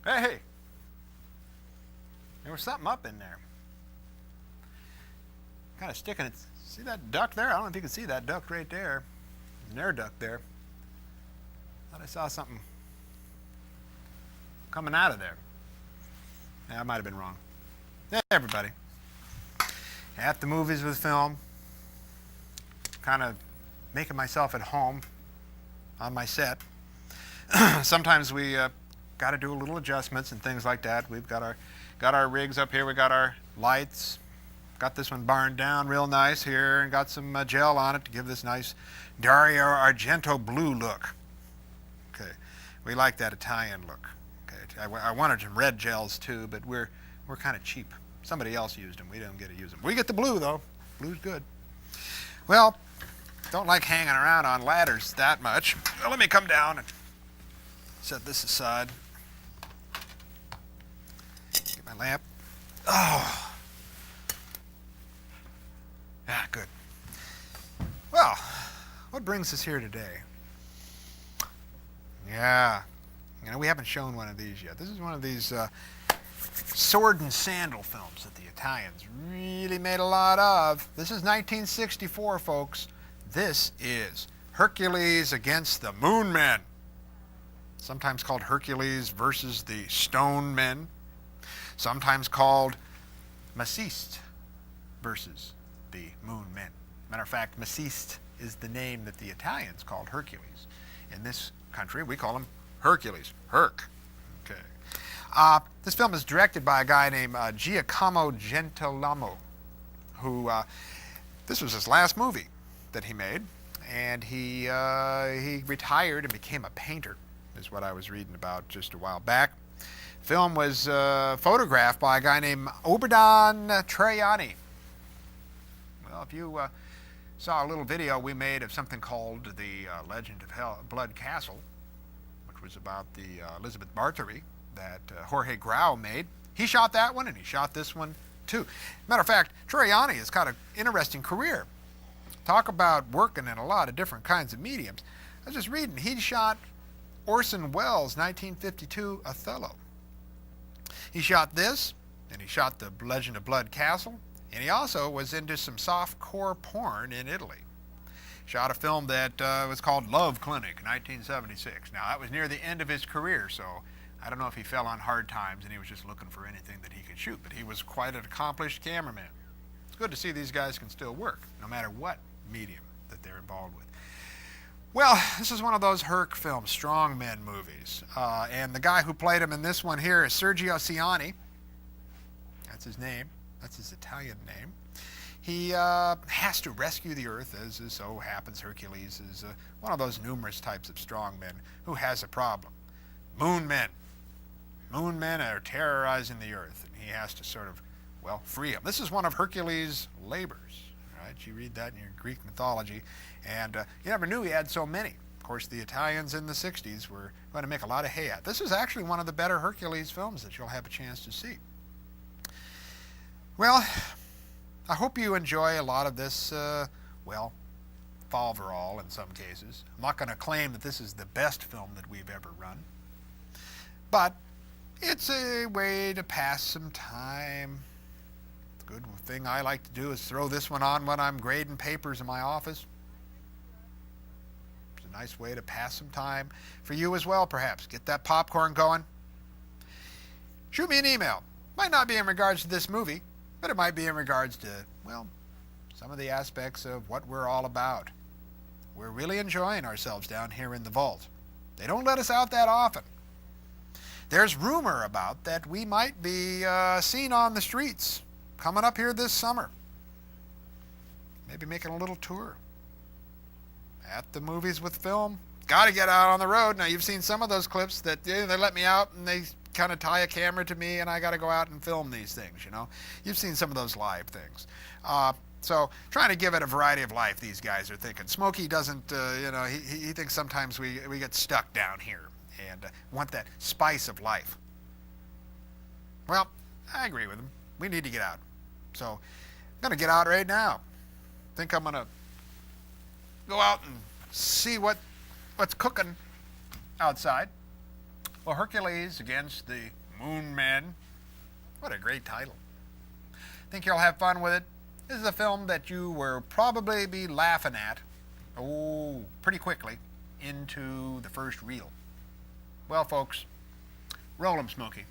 Hey, there was something up in there. Kind of sticking it. See that duct there? I don't know if you can see that duct right there. There's an air duct there. Thought I saw something coming out of there. Yeah, I might have been wrong. Hey, everybody. At the movies with film. Kind of making myself at home on my set. Sometimes we got to do a little adjustments and things like that. We've got our rigs up here. We got our lights. Got this one barned down real nice here, and got some gel on it to give this nice Dario Argento blue look. Okay, we like that Italian look. Okay, I wanted some red gels too, but we're kind of cheap. Somebody else used them. We don't get to use them. We get the blue though. Blue's good. Well, don't like hanging around on ladders that much. Well, let me come down and set this aside. Get my lamp. Oh. Ah, good. Well, what brings us here today? Yeah, we haven't shown one of these yet. This is one of these sword and sandal films that the Italians really made a lot of. This is 1964, folks. This is Hercules against the Moon Men. Sometimes called Hercules versus the Stone Men. Sometimes called Maciste versus the Moon Men. Matter of fact, Maciste is the name that the Italians Called Hercules. In this country, we call him Hercules. Herc. Okay. This film is directed by a guy named Giacomo Gentilamo, who this was his last movie that he made, and he retired and became a painter, is what I was reading about just a while back. The film was photographed by a guy named Oberdan Traiani. Well, if you saw a little video we made of something called The Legend of Blood Castle, which was about the Elizabeth Bathory that Jorge Grau made, he shot that one and he shot this one too. Matter of fact, Traiani has got an interesting career. Talk about working in a lot of different kinds of mediums. I was just reading, he shot Orson Welles' 1952 Othello. He shot this, and he shot The Legend of Blood Castle, and he also was into some soft-core porn in Italy. Shot a film that was called Love Clinic, 1976. Now, that was near the end of his career, so I don't know if he fell on hard times and he was just looking for anything that he could shoot, but he was quite an accomplished cameraman. It's good to see these guys can still work, no matter what medium that they're involved with. Well, this is one of those Herc films, strongmen movies, and the guy who played him in this one here is Sergio Ciani. That's his name. That's his Italian name. He has to rescue the Earth, as so happens. Hercules is one of those numerous types of strongmen who has a problem. Moon men. Moon men are terrorizing the Earth, and he has to sort of, well, free them. This is one of Hercules' labors. Right? You read that in your Greek mythology, and you never knew he had so many. Of course, the Italians in the 60s were going to make a lot of hay at. This is actually one of the better Hercules films that you'll have a chance to see. Well, I hope you enjoy a lot of this, well, folderol in some cases. I'm not going to claim that this is the best film that we've ever run, but it's a way to pass some time. The good thing I like to do is throw this one on when I'm grading papers in my office. It's a nice way to pass some time for you as well, perhaps. Get that popcorn going. Shoot me an email. Might not be in regards to this movie, but it might be in regards to, well, some of the aspects of what we're all about. We're really enjoying ourselves down here in the vault. They don't let us out that often. There's rumor about that we might be seen on the streets coming up here this summer. Maybe making a little tour. At the movies with film. Got to get out on the road. Now, you've seen some of those clips that they let me out and they kind of tie a camera to me and I got to go out and film these things, you know. You've seen some of those live things. So trying to give it a variety of life, these guys are thinking. Smokey doesn't, he thinks sometimes we get stuck down here and want that spice of life. Well, I agree with him. We need to get out. So I'm going to get out right now. Think I'm going to go out and see what's cooking outside. Well, Hercules against the Moon Men. What a great title. Think you'll have fun with it? This is a film that you will probably be laughing at, pretty quickly, into the first reel. Well, folks, roll 'em, Smokey.